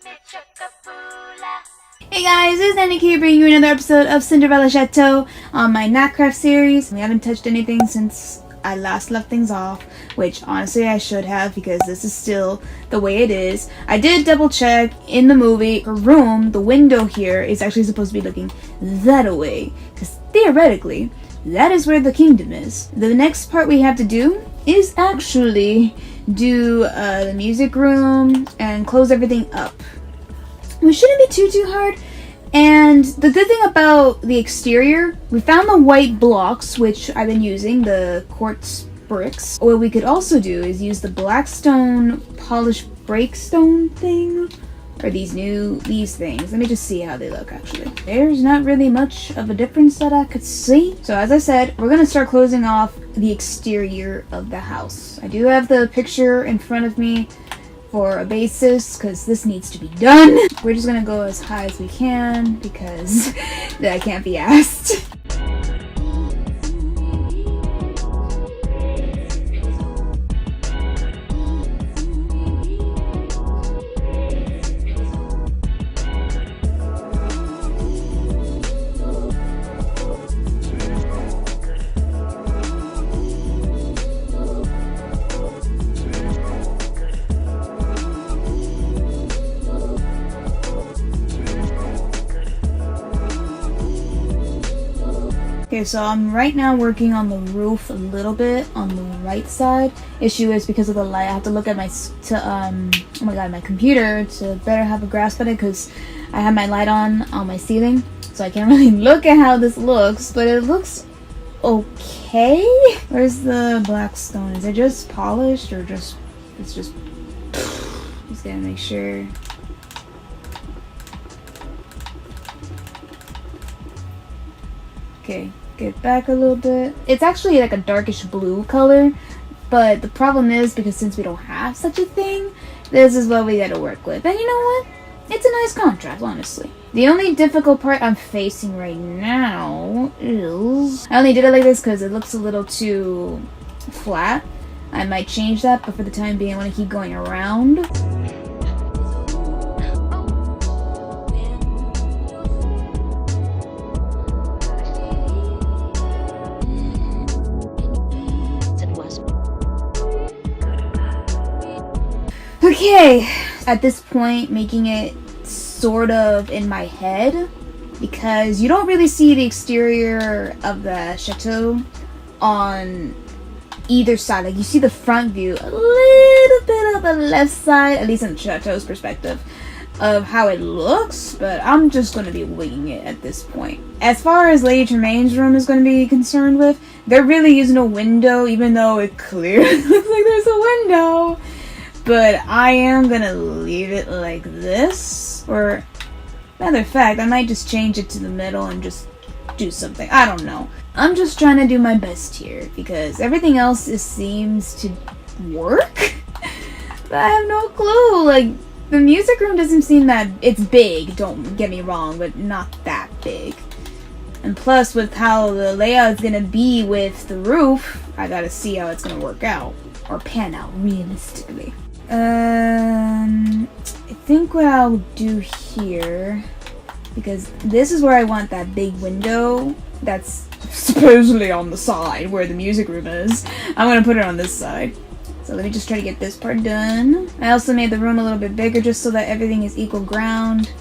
Hey guys, it's Nanny here bringing you another episode of Cinderella'S Chateau on my Natcraft series. We haven't touched anything since I last left things off, which honestly I should have because this is still the way it is. I did double check in the movie. Her room, the window here, is actually supposed to be looking that way because theoretically that is where the kingdom is. The next part we have to do is actually do the music room and close everything up. Which shouldn't be too hard. And the good thing about the exterior, we found the white blocks, which I've been using, the quartz bricks. What we could also do is use the black stone polished breakstone thing. Or these things. Let me just see how they look actually. There's not really much of a difference that I could see. So as I said, we're gonna start closing off the exterior of the house. I do have the picture in front of me for a basis because this needs to be done. We're just gonna go as high as we can because that can't be asked. Okay, so I'm right now working on the roof a little bit on the right side. Issue is because of the light, I have to look at my my computer to better have a grasp at it because I have my light on my ceiling, so I can't really look at how this looks, but it looks okay. Where's the black stone? Is it just polished or just just gotta make sure. Okay, get back a little bit. It's actually like a darkish blue color, but the problem is because since we don't have such a thing, this is what we gotta work with. And you know what? It's a nice contrast, honestly. The only difficult part I'm facing right now is... I only did it like this because it looks a little too flat. I might change that, but for the time being I want to keep going around. Okay, at this point, making it sort of in my head because you don't really see the exterior of the chateau on either side. Like you see the front view a little bit on the left side, at least in the chateau's perspective of how it looks, but I'm just going to be winging it at this point. As far as Lady Tremaine's room is going to be concerned with, there really isn't a window, even though it clearly looks like there's a window. But I am gonna leave it like this, or matter of fact, I might just change it to the middle and just do something. I don't know. I'm just trying to do my best here because everything else seems to work. But I have no clue. Like, the music room doesn't seem that... It's big, don't get me wrong, but not that big. And plus, with how the layout is gonna be with the roof, I gotta see how it's gonna work out. Or pan out, realistically. I think what I'll do here, because this is where I want that big window that's supposedly on the side where the music room is. I'm gonna put it on this side. So let me just try to get this part done. I also made the room a little bit bigger just so that everything is equal ground.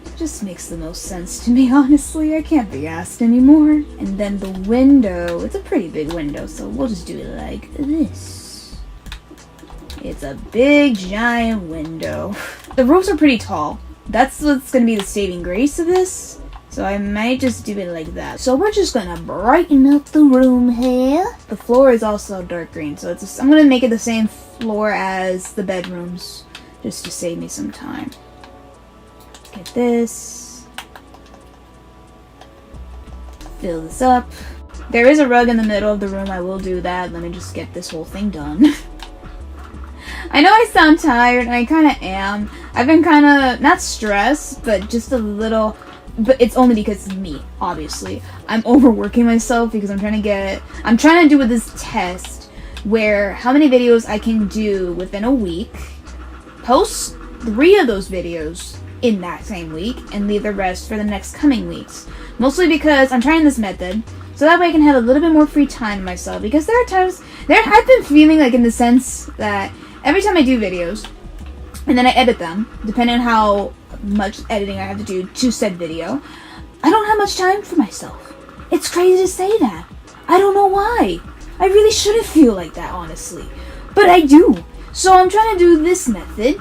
It just makes the most sense to me, honestly. I can't be asked anymore. And then the window, it's a pretty big window, so we'll just do it like this. It's a big, giant window. The roofs are pretty tall. That's what's gonna be the saving grace of this. So I might just do it like that. So we're just gonna brighten up the room here. The floor is also dark green, so I'm gonna make it the same floor as the bedrooms, just to save me some time. Get this. Fill this up. There is a rug in the middle of the room. I will do that. Let me just get this whole thing done. I know I sound tired, and I kind of am. I've been kind of, not stressed, but just a little, but it's only because of me, obviously. I'm overworking myself because I'm trying to do with this test where how many videos I can do within a week, post 3 of those videos in that same week and leave the rest for the next coming weeks. Mostly because I'm trying this method, so that way I can have a little bit more free time to myself. Because there are times, I've been feeling like in the sense that every time I do videos, and then I edit them, depending on how much editing I have to do to said video, I don't have much time for myself. It's crazy to say that. I don't know why. I really shouldn't feel like that, honestly. But I do. So I'm trying to do this method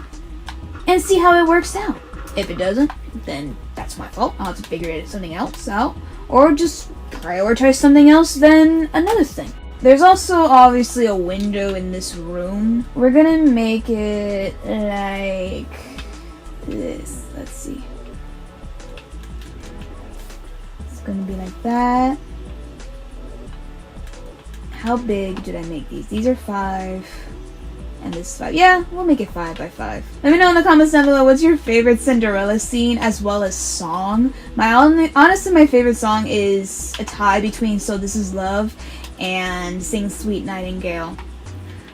and see how it works out. If it doesn't, then that's my fault. I'll have to figure something else out. Or just prioritize something else than another thing. There's also obviously a window in this room. We're gonna make it like this. Let's see. It's gonna be like that. How big did I make these? These are 5. And this is 5. Yeah, we'll make it 5 by 5. Let me know in the comments down below what's your favorite Cinderella scene as well as song. Honestly, my favorite song is a tie between So This Is Love and Sing Sweet Nightingale.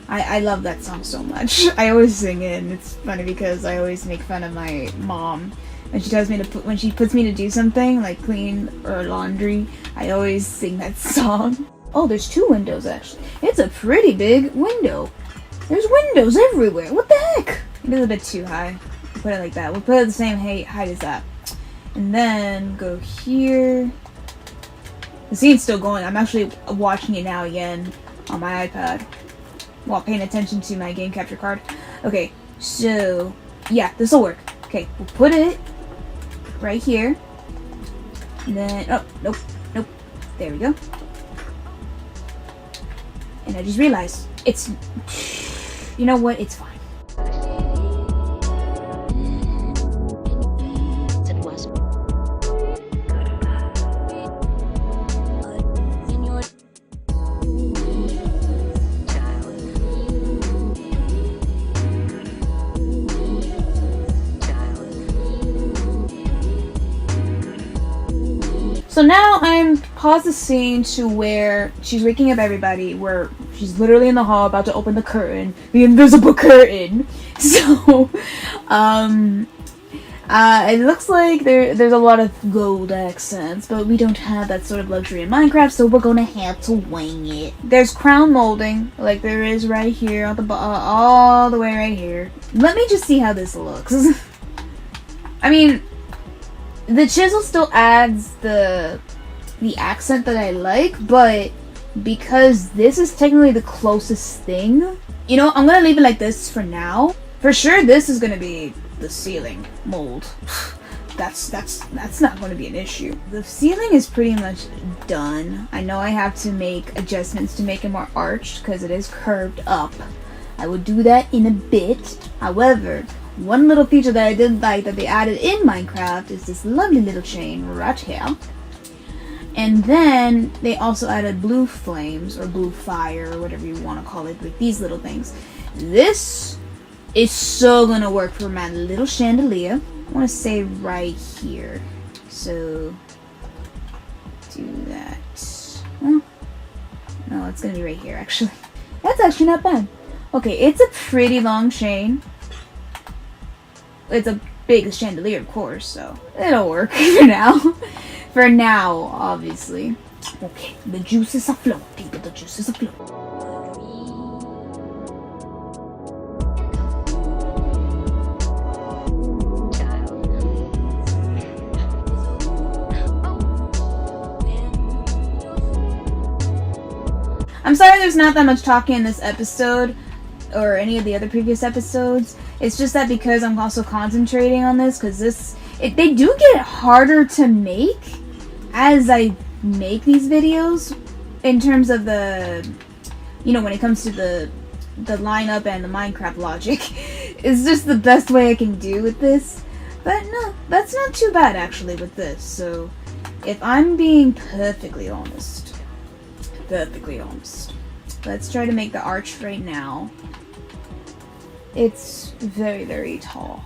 I love that song so much. I always sing it, and it's funny because I always make fun of my mom. When she tells me when she puts me to do something like clean or laundry, I always sing that song. Oh, there's 2 windows actually. It's a pretty big window. There's windows everywhere. What the heck? Maybe a bit too high. We'll put it like that. We'll put it the same height as that. And then go here. The scene's still going. I'm actually watching it now again on my iPad while paying attention to my game capture card. Okay, so yeah, this will work. Okay, we'll put it right here. And then, oh, nope. There we go. And I just realized it's... You know what? It's fine. So now I'm paused the scene to where she's waking up everybody, where she's literally in the hall about to open the curtain, the invisible curtain. So, it looks like there's a lot of gold accents, but we don't have that sort of luxury in Minecraft, so we're gonna have to wing it. There's crown molding, like there is right here on the all the way right here. Let me just see how this looks. I mean, the chisel still adds the accent that I like, but because this is technically the closest thing, you know, I'm gonna leave it like this for now. For sure, this is gonna be the ceiling mold. That's not gonna be an issue. The ceiling is pretty much done. I know I have to make adjustments to make it more arched because it is curved up. I will do that in a bit. However, one little feature that I did like that they added in Minecraft is this lovely little chain right here. And then they also added blue flames or blue fire or whatever you want to call it, like these little things. This is so gonna work for my little chandelier. I want to say right here. So do that. Well, no, it's gonna be right here actually. That's actually not bad. Okay, it's a pretty long chain. It's a big chandelier, of course, so it'll work for now. For now, obviously. Okay, the juices are flowing, people. The juices are flowing. I'm sorry there's not that much talking in this episode or any of the other previous episodes. It's just that because I'm also concentrating on this, because they do get harder to make as I make these videos in terms of the, you know, when it comes to the lineup and the Minecraft logic. It's just the best way I can do with this. But no, that's not too bad actually with this. So if I'm being perfectly honest, let's try to make the arch right now. It's very, very tall.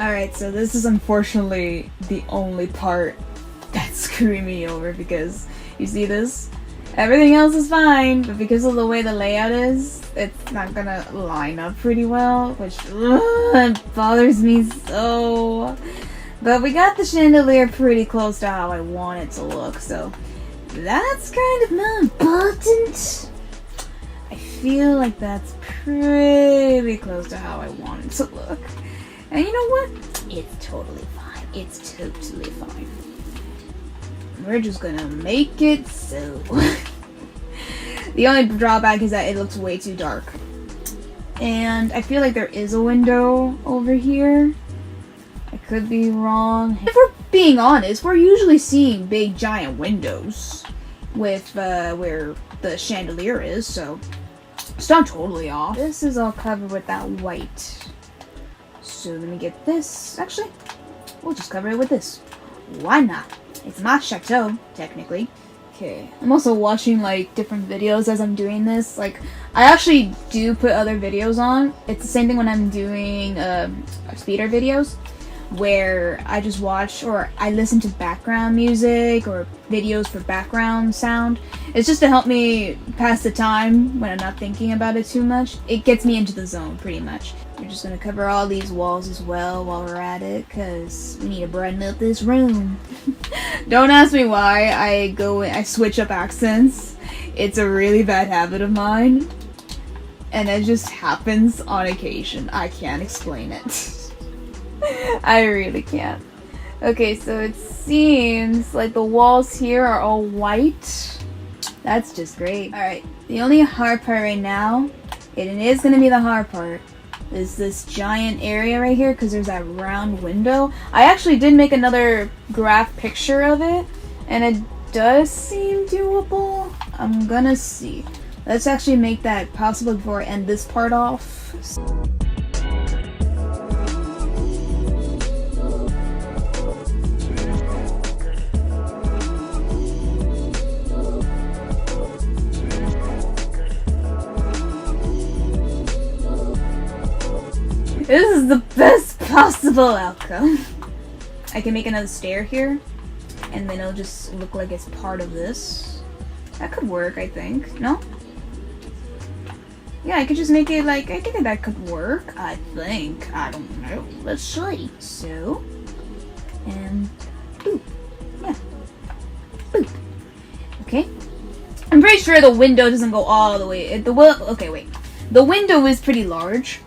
Alright, so this is unfortunately the only part that's screwing me over because you see this? Everything else is fine, but because of the way the layout is, it's not gonna line up pretty well, which it bothers me so. But we got the chandelier pretty close to how I want it to look, so that's kind of not important. I feel like that's pretty close to how I want it to look. And you know what? It's totally fine. It's totally fine. We're just gonna make it so. The only drawback is that it looks way too dark. And I feel like there is a window over here. I could be wrong. If we're being honest, we're usually seeing big giant windows with where the chandelier is, so it's not totally off. This is all covered with that white. So let me get this. Actually, we'll just cover it with this. Why not? It's my chateau, technically. Okay, I'm also watching like different videos as I'm doing this. Like, I actually do put other videos on. It's the same thing when I'm doing speeder videos, where I just watch or I listen to background music or videos for background sound. It's just to help me pass the time when I'm not thinking about it too much. It gets me into the zone, pretty much. We're just gonna cover all these walls as well while we're at it, because we need to brighten up this room. Don't ask me why I switch up accents. It's a really bad habit of mine, and it just happens on occasion. I can't explain it. I really can't. Okay, so it seems like the walls here are all white. That's just great. Alright, the only hard part right now, and it is going to be the hard part, is this giant area right here, because there's that round window. I actually did make another graph picture of it, and it does seem doable. I'm gonna see. Let's actually make that possible before I end this part off. This is the best possible outcome. I can make another stair here, and then it'll just look like it's part of this. That could work, I think. No? Yeah, I could just make it like, I think that could work. I think. I don't know. Let's see. So, and boop. Yeah. Boop. Okay. I'm pretty sure the window doesn't go all the way. Okay, wait. The window is pretty large.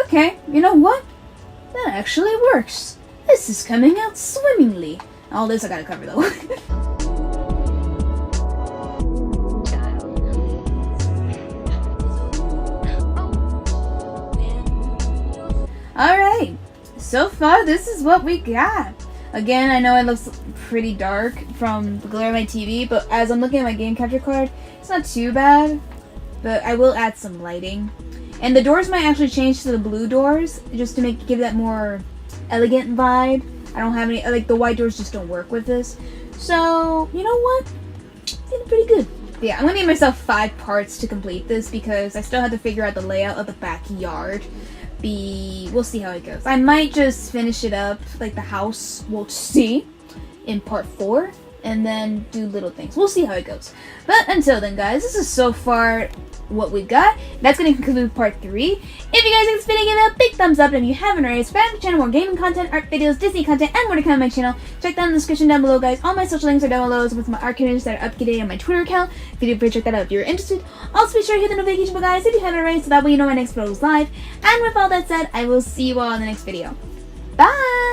Okay, you know what? That actually works. This is coming out swimmingly. All this I gotta cover though. Alright, so far this is what we got. Again, I know it looks pretty dark from the glare of my TV, but as I'm looking at my game capture card, it's not too bad. But I will add some lighting. And the doors might actually change to the blue doors, just to give that more elegant vibe. I don't have any, like the white doors just don't work with this. So, you know what? It's getting pretty good. But yeah, I'm gonna give myself 5 parts to complete this because I still have to figure out the layout of the backyard. We'll see how it goes. I might just finish it up, like the house, we'll see, in part 4. And then do little things. We'll see how it goes. But until then, guys, this is so far what we've got. That's going to conclude part 3. If you guys like this video, give it a big thumbs up. And if you haven't already, subscribe to the channel. More gaming content, art videos, Disney content, and more to come on my channel. Check down in the description down below, guys. All my social links are down below with my art images that are up to date on my Twitter account. Feel free to check that out if you're interested. Also, be sure to hit the notification bell, guys, if you haven't already, so that way you know my next video is live. And with all that said, I will see you all in the next video. Bye!